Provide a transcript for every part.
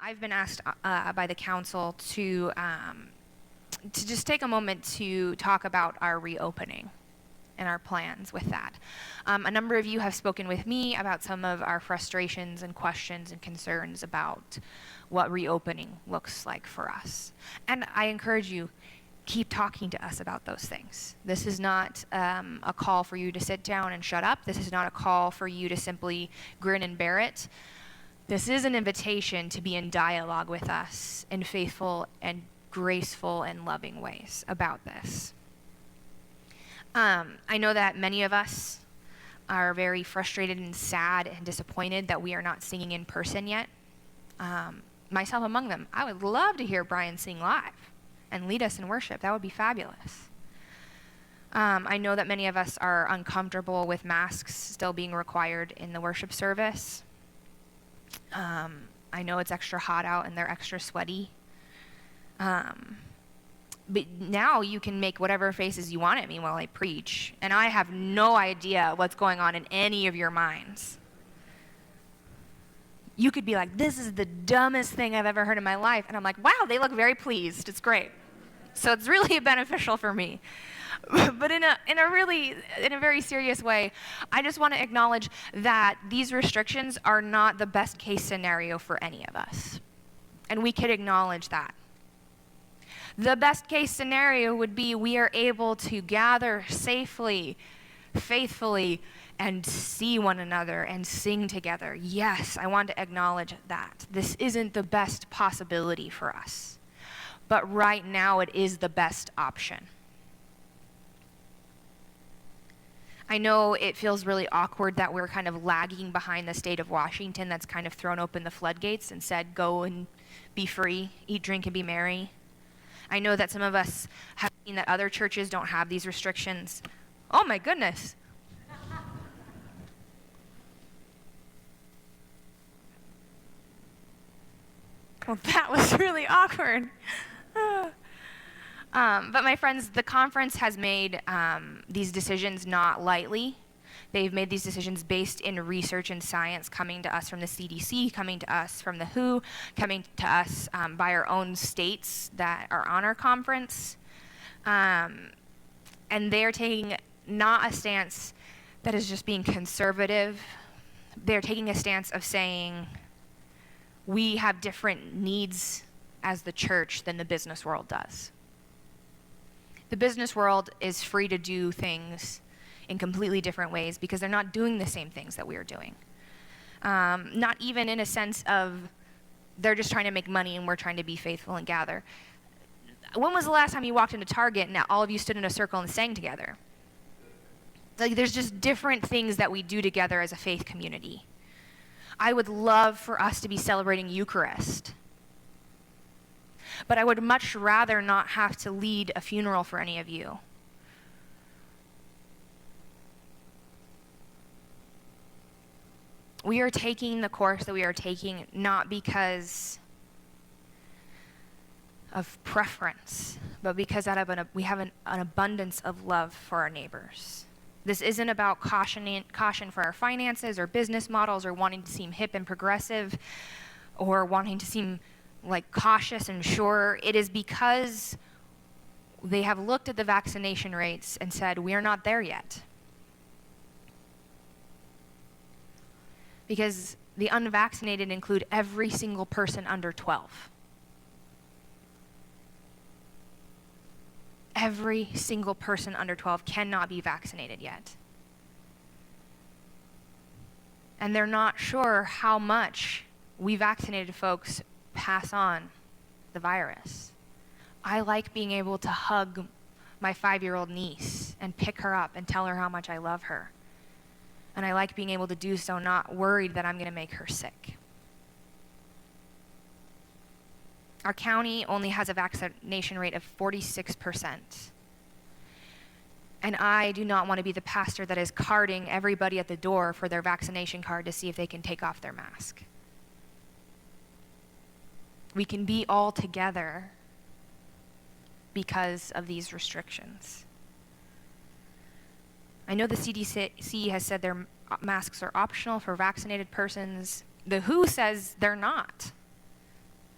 I've been asked by the council to just take a moment to talk about our reopening and our plans with that. A number of you have spoken with me about some of our frustrations and questions and concerns about what reopening looks like for us. And I encourage you, keep talking to us about those things. This is not a call for you to sit down and shut up. This is not a call for you to simply grin and bear it. This is an invitation to be in dialogue with us in faithful and graceful and loving ways about this. I know that many of us are very frustrated and sad and disappointed that we are not singing in person yet. Myself among them. I would love to hear Brian sing live and lead us in worship. That would be fabulous. I know that many of us are uncomfortable with masks still being required in the worship service. I know it's extra hot out and they're extra sweaty. But now you can make whatever faces you want at me while I preach, and I have no idea what's going on in any of your minds. You could be like, this is the dumbest thing I've ever heard in my life, and I'm like, wow, they look very pleased. It's great. So it's really beneficial for me. But in a very serious way, I just want to acknowledge that these restrictions are not the best case scenario for any of us. And we could acknowledge that. The best case scenario would be we are able to gather safely, faithfully, and see one another and sing together. Yes, I want to acknowledge that. This isn't the best possibility for us. But right now it is the best option. I know it feels really awkward that we're kind of lagging behind the state of Washington that's kind of thrown open the floodgates and said, go and be free, eat, drink, and be merry. I know that some of us have seen that other churches don't have these restrictions. Oh my goodness. Well, that was really awkward. But my friends, the conference has made these decisions not lightly. They've made these decisions based in research and science coming to us from the CDC, coming to us from the WHO, coming to us by our own states that are on our conference. And they're taking not a stance that is just being conservative. They're taking a stance of saying, we have different needs as the church than the business world does. The business world is free to do things in completely different ways because they're not doing the same things that we are doing. Not even in a sense of they're just trying to make money and we're trying to be faithful and gather. When was the last time you walked into Target and all of you stood in a circle and sang together? Like, there's just different things that we do together as a faith community. I would love for us to be celebrating Eucharist. But I would much rather not have to lead a funeral for any of you. We are taking the course that we are taking not because of preference, but because we have an abundance of love for our neighbors. This isn't about caution for our finances or business models or wanting to seem hip and progressive or wanting to seem like cautious and sure. It is because they have looked at the vaccination rates and said, we are not there yet. Because the unvaccinated include every single person under 12. Every single person under 12 cannot be vaccinated yet. And they're not sure how much we vaccinated folks pass on the virus. I like being able to hug my 5-year-old niece and pick her up and tell her how much I love her. And I like being able to do so not worried that I'm going to make her sick. Our county only has a vaccination rate of 46%. And I do not want to be the pastor that is carding everybody at the door for their vaccination card to see if they can take off their mask. We can be all together because of these restrictions. I know the CDC has said their masks are optional for vaccinated persons. The WHO says they're not.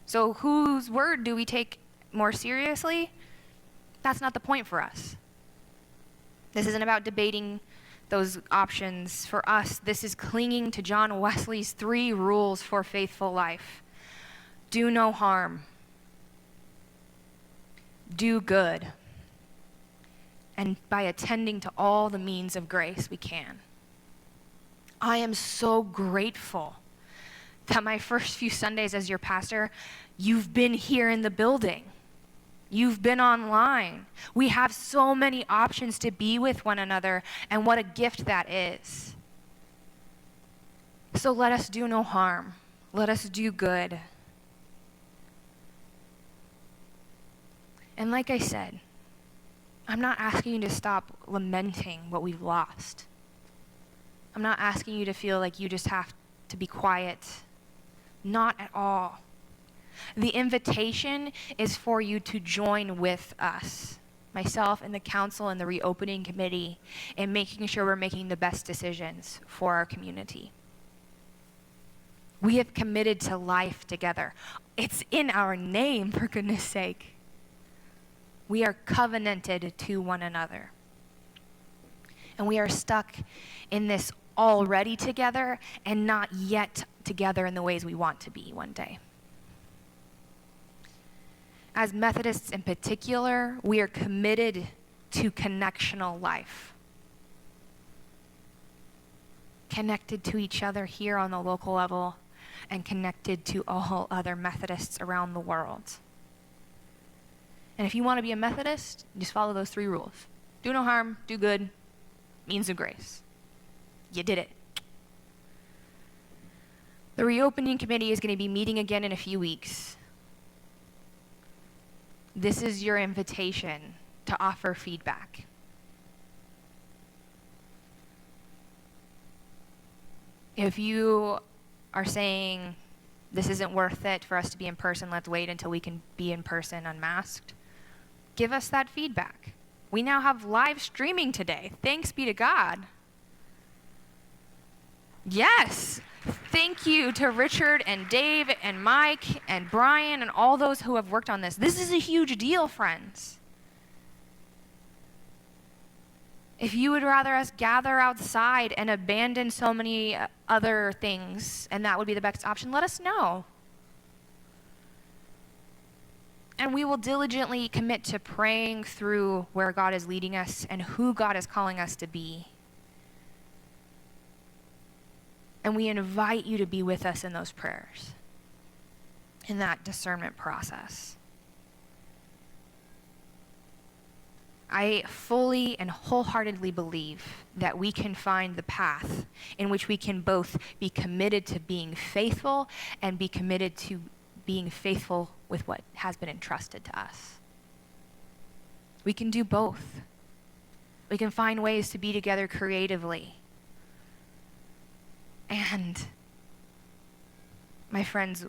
So whose word do we take more seriously? That's not the point for us. This isn't about debating those options. For us, this is clinging to John Wesley's 3 rules for faithful life. Do no harm. Do good. And by attending to all the means of grace we can. I am so grateful that my first few Sundays as your pastor, you've been here in the building. You've been online. We have so many options to be with one another, and what a gift that is. So let us do no harm. Let us do good. And like I said, I'm not asking you to stop lamenting what we've lost. I'm not asking you to feel like you just have to be quiet. Not at all. The invitation is for you to join with us, myself and the council and the reopening committee, in making sure we're making the best decisions for our community. We have committed to life together. It's in our name, for goodness sake. We are covenanted to one another. And we are stuck in this already together and not yet together in the ways we want to be one day. As Methodists in particular, we are committed to connectional life. Connected to each other here on the local level and connected to all other Methodists around the world. And if you want to be a Methodist, just follow those 3 rules. Do no harm, do good, means of grace. You did it. The reopening committee is going to be meeting again in a few weeks. This is your invitation to offer feedback. If you are saying, this isn't worth it for us to be in person, let's wait until we can be in person unmasked, give us that feedback. We now have live streaming today. Thanks be to God. Yes. Thank you to Richard and Dave and Mike and Brian and all those who have worked on this. This is a huge deal, friends. If you would rather us gather outside and abandon so many other things, and that would be the best option, let us know. And we will diligently commit to praying through where God is leading us and who God is calling us to be. And we invite you to be with us in those prayers, in that discernment process. I fully and wholeheartedly believe that we can find the path in which we can both be committed to being faithful and be committed to being faithful with what has been entrusted to us. We can do both. We can find ways to be together creatively. And, my friends,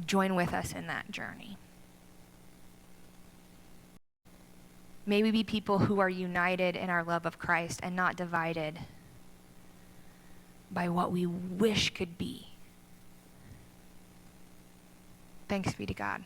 join with us in that journey. May we be people who are united in our love of Christ and not divided by what we wish could be. Thanks be to God.